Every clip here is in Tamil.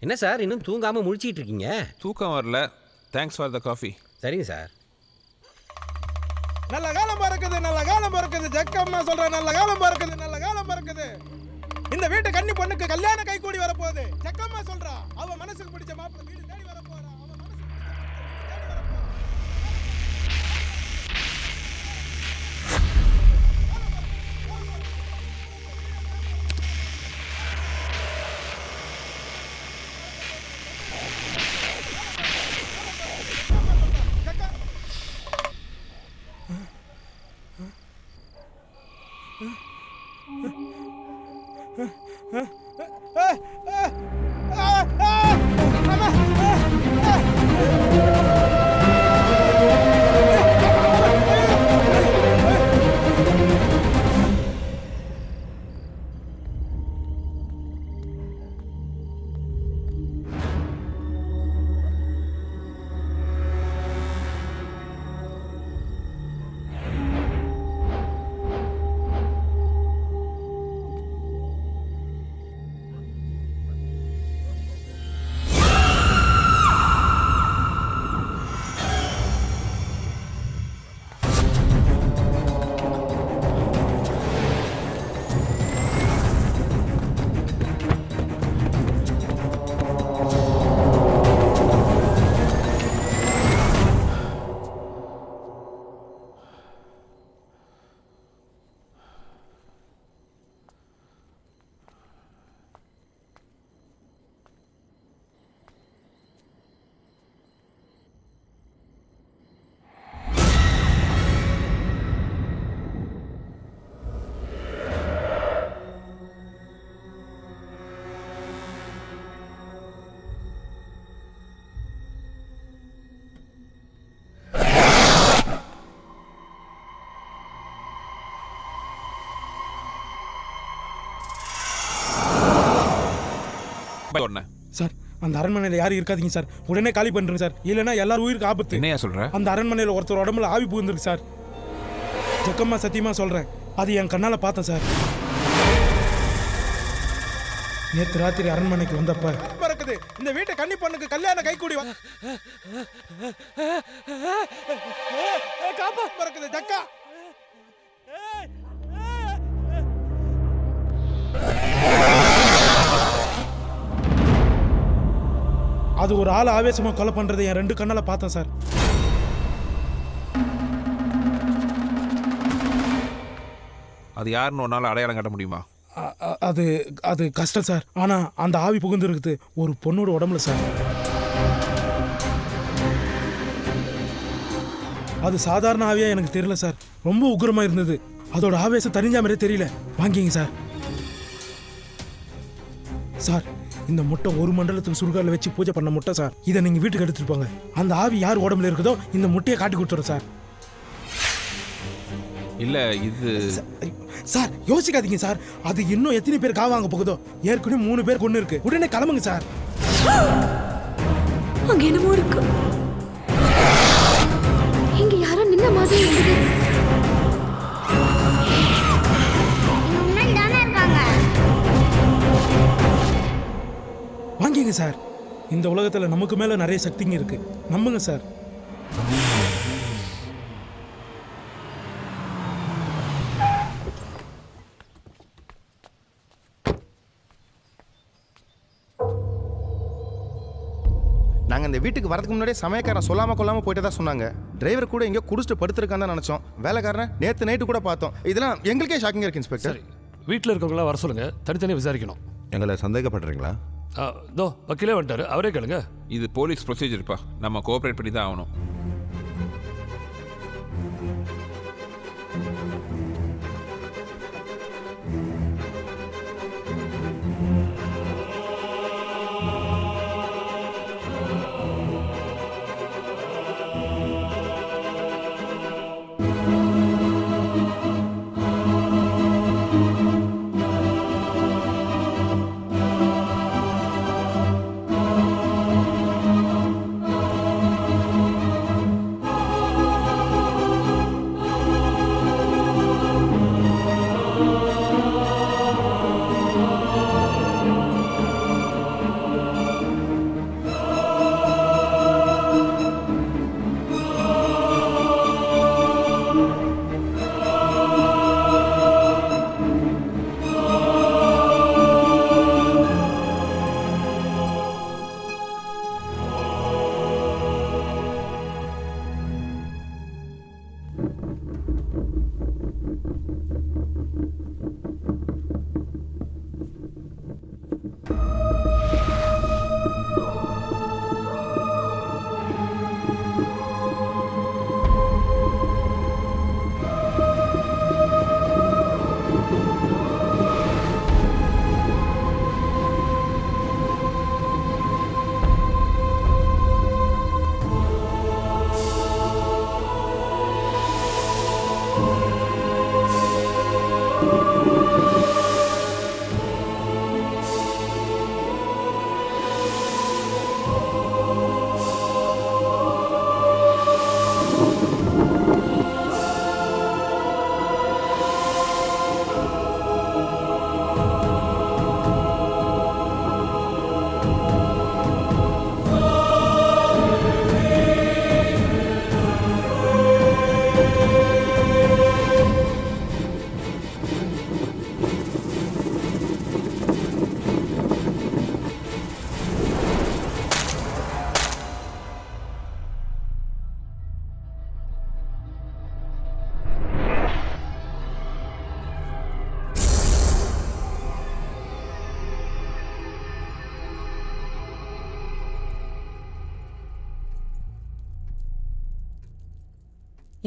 என்ன சார் இன்னும் தூங்காமல் முழிச்சிட்டு இருக்கீங்க? தூக்கம் வரல. Thanks for the coffee. சரிங்க சார். நல்ல காலம் பிறக்குது, நல்ல காலம் பிறக்குது. ஜக்கம்மா சொல்ற நல்ல காலம் பிறக்குது, நல்ல காலம் பிறக்குது. இந்த வீட்டு கன்னி பொண்ணுக்கு கல்யாண கை கூடி வரப்போகுது. ஜக்கம்மா சொல்றா அவ மனசுக்கு பிடிச்ச மாப்பிள்ளை வீடு தேடி வரப்போறா. அவ மனசுக்கு பிடிச்ச மாப்பிள்ளை வீடு தேடி வரப்போறா. சார் அந்த அரண்மனையில் யாரும் இருக்காதீங்க சார். உடனே காலி பண்ணுறேங்க சார். இல்லைன்னா எல்லாரும் உயிருக்கு ஆபத்து. என்னையா சொல்ற? அந்த அரண்மனையில் ஒருத்தர் உடம்புல ஆவி புகுந்துருக்கு சார். ஜக்கம்மா சத்தியமா சொல்றேன், அது என் கண்ணால பார்த்தேன் சார். நேற்று ராத்திரி அரண்மனைக்கு வந்தப்ப பறக்குது இந்த வீட்டை கன்னி பொண்ணுக்கு கல்யாண கை கூடி காப்பா பறக்குது ஜக்கா. அது ஒரு ஆள் ஆவேசமா கொலை பண்றதை என் 2 கண்ணால பார்த்தேன் சார். அது யாருன்னு ஒரு நாள் அடையாளம் காட்ட முடியுமா? அது அது கஷ்டம் சார். ஆனா அந்த ஆவி புகுந்து இருக்குது ஒரு பொண்ணோட உடம்புல சார். அது சாதாரண ஆவியா எனக்கு தெரியல சார். ரொம்ப உக்கிரமா இருந்தது. அதோட ஆவேசம் தெரிஞ்ச மாதிரியே தெரியல. வாங்கிங்க சார். சார் இந்த முட்டை ஒரு மண்டலத்துக்கு சுடுகாட்டில் வச்சு பூஜை பண்ண முட்டை சார். இதை நீங்க வீட்டுக்கு எடுத்துட்டு போங்க. அந்த ஆவி யார் உடம்புல இருக்குதோ இந்த முட்டையை காட்டி கொடுத்துறோம் சார். இல்ல இது சார் யோசிக்காதீங்க சார். அது இன்னும் எத்தனை பேர் காவாங்க போகுதோ. ஏற்கனவே 3 பேர் கொண்டு இருக்கு. உடனே கிளம்புங்க சார். அங்க என்னமோ இருக்கு. இங்க யாரோ நின்ன மாதிரி இருக்குது. வாங்கிங்க சார். இந்த உலகத்துல நமக்கு மேல நிறைய சக்திங்க இருக்கு. நம்புங்க சார். நாங்கள் இந்த வீட்டுக்கு வரதுக்கு முன்னாடியே சமயக்காரன் சொல்லாமல் கொள்ளாமல் போயிட்டு தான் சொன்னாங்க. டிரைவர் கூட எங்கேயோ குடிச்சிட்டு படுத்துருக்கான்னு தான் நினச்சோம். வேலைக்காரன் நேற்று நைட்டு கூட பார்த்தோம். இதெல்லாம் எங்களுக்கே ஷாக்கிங்காக இருக்கு இன்ஸ்பெக்டர். வீட்டில் இருக்கவங்களாம் வர சொல்லுங்க. தனித்தனியாக விசாரிக்கணும். எங்களை சந்தேகப்படுறீங்களா? தோ வக்கீலே வந்துட்டாரு, அவரே கேளுங்க. இது போலீஸ் ப்ரொசீஜர்ப்பா. நம்ம கோஆப்ரேட் பண்ணி தான் ஆகணும்.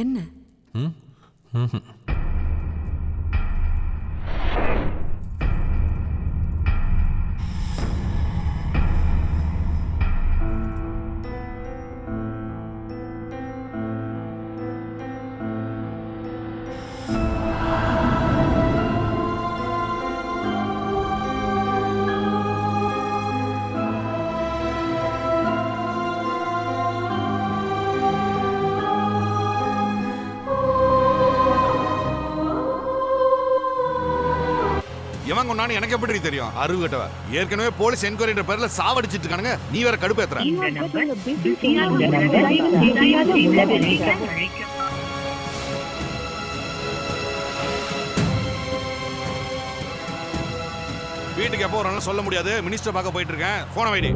என்ன? ம் ம் எவன் கொண்டான்னு எனக்கு எப்படி தெரியும்? அறிவு கட்டவ. ஏற்கனவே போலீஸ் என்கொயரின்ற பேர்ல சாவடிச்சிட்டு இருக்கானுங்க. நீ வேற கடுப்பேத்துற. வீட்டுக்கு எப்போ வரணும் சொல்ல முடியாது. மினிஸ்டர் பார்க்க போயிட்டு இருக்கேன். போன வைடி.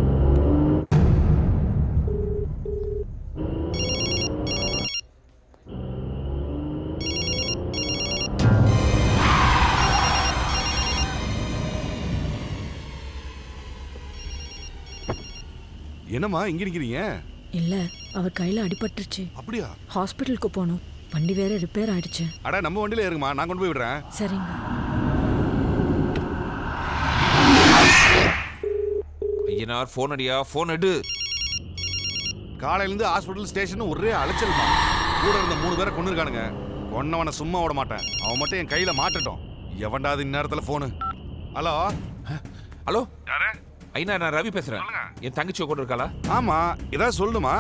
என்னம்மா இங்க நிக்கிறீங்க? இல்ல, அவர் கையில அடிபட்டுருச்சு. அப்படியா? ஹாஸ்பிட்டலுக்கு போகணும். வண்டி வேற ரிப்பேர் ஆயிடுச்சு. அட நம்ம வண்டியில ஏறுங்கம்மா, நான் கொண்டு போய் விடுறேன். சரிங்க. ஐயனார் ஃபோன் அடியா, ஃபோன் எடு. காலையில இருந்து ஹாஸ்பிட்டல் ஸ்டேஷன் ஒரே அலைச்சல்மா. கூட இருந்த 3 பேரை கொண்டு இருக்கானுங்க. கொன்னவனை சும்மா விட மாட்டேன். அவன் மட்டும் என் கையில மாட்டட்டும். எவன்டாது இந்நேரத்துல போனு? ஹலோ ஹலோ யாரு? ஐயா, நான் ரவி பேசுறேன். என் தங்கச்சி கொண்டு இருக்காளா? ஆமா, ஏதாவது சொல்லுமா?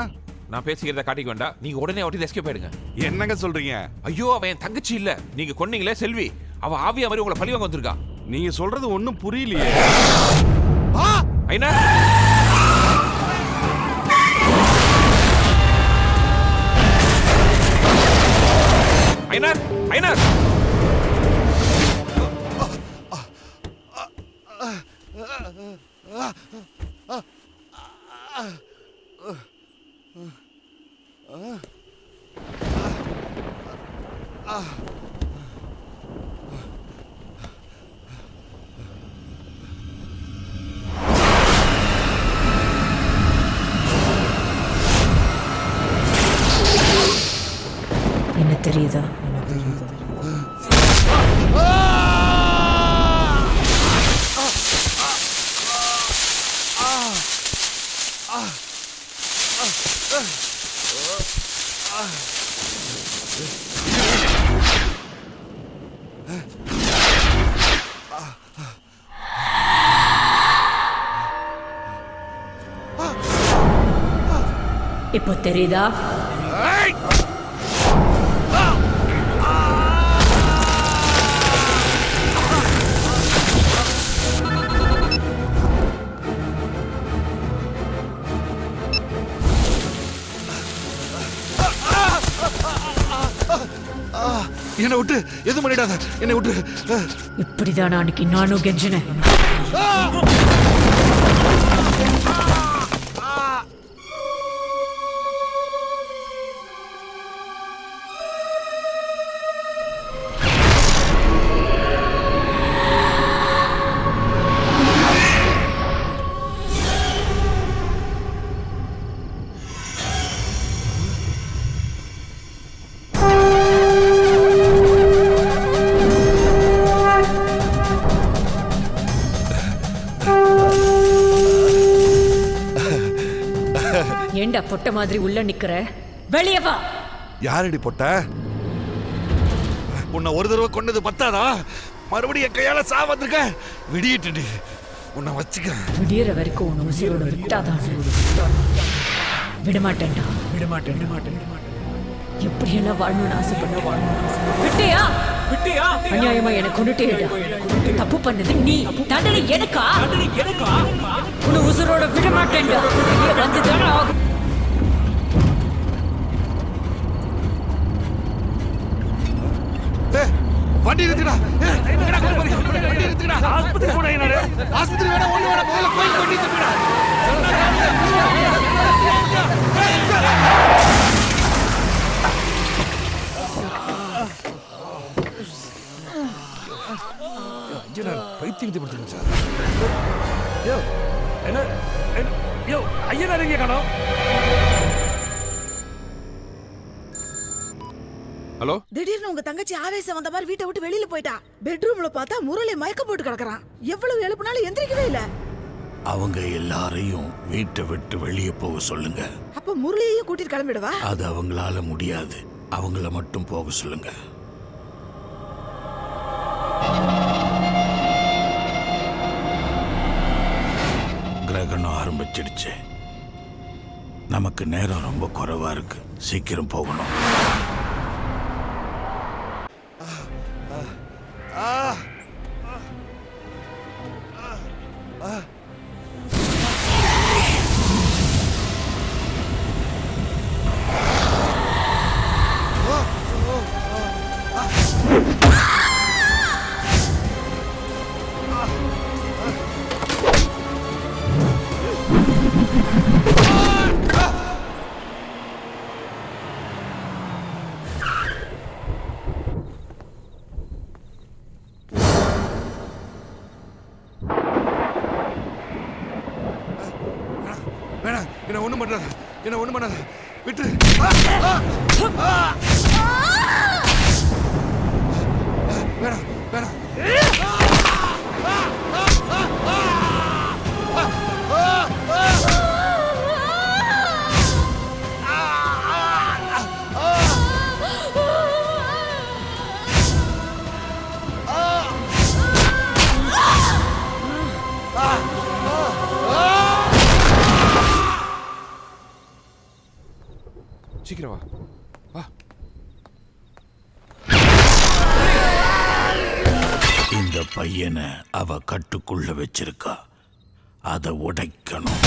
நான் பேசிக்கிறத காட்டிக்க வேண்டாம். நீங்க உடனே ஓட்டி எஸ்கேப் ஆயிடுங்க. என்னங்க சொல்றீங்க? ஐயோ, அவன் என் தங்கச்சி இல்ல. நீங்க கொன்னீங்களே செல்வி, அவ ஆவியா மாதிரி உங்களை பழி வாங்க வந்திருக்கா. நீங்க சொல்றது ஒண்ணும் புரியலையே. ஐயா, ஐயா, ஐயா, என்ன தெரியுதா? இப்போ தெரியுதா? என்னை விட்டு எதுவும் பண்ணிடாத. என்னை விட்டு. இப்படிதான் அன்னைக்கு நானும் கெஞ்சினேன். ஏண்டா பொட்ட மாதிரி உள்ள நிக்கிற? வெளியே வா. யாரடி போட்ட? உன்னை ஒரு தடவை கொண்டது பத்தாதா? மறுபடியும் என் கையால சா வந்திருக்க. விடியிட்டு உன்னை வச்சுக்க. விடியற வரைக்கும் உன்னை உசிரோட விட்டாதான். விடமாட்டேன்டா. விடமாட்டேன். எப்படியெல்லாம் வாழணும்னு ஆசைப்பட்ட விட்டியா? அநியாயமா எனக்கு கொண்டுட்டேடா. தப்பு பண்ணது நீ, தண்டனை எனக்கா? உன்னை உசிரோட விடமாட்டேன்டா. வந்துதானே ஆகும். வண்டி நிறுத்துடா. வண்டி நிறுத்துடா. ஆஸ்பத்திரி போடா. என்னடா ஆஸ்பத்திரி வேணா ஒண்ணு வேணா முதல்ல கோயில் வண்டி நிறுத்துடா. பைத்தியத்தை படுத்துங்க சார். யோ என்ன யோ ஐயனார் எங்கே காணோம்? ஹலோ திடீர்னு உங்க தங்கச்சி ஆவேசம் வந்த மாதிரி வீட்டை விட்டு வெளியில போயிட்டா. பெட்ரூம்ல பார்த்தா முரளி மயக்கம் போட்டு கிடக்குறான். எவ்வளவு எழுப்புனாலும் எந்திரிக்கவே இல்ல. அவங்க எல்லாரையும் வீட்டை விட்டு வெளியே போக சொல்லுங்க. அப்ப முரளியையும் கூட்டிட்டு கிளம்பிடுவா? அது அவங்களால முடியாது. அவங்கள மட்டும் போக சொல்லுங்க. கிரகணம் ஆரம்பிச்சிடுச்சு. நமக்கு நேரம் ரொம்ப குறைவா இருக்கு. சீக்கிரம் போகணும். வேணாம், என்ன ஒண்ணும் பண்ணாத, என்ன ஒண்ணும் பண்ணாத, விட்டு. வேணாம் வேணாம். சீக்கிரம் வா. வா. இந்த பையனை அவ கட்டுக்குள்ள வச்சிருக்கா. அதை உடைக்கணும்.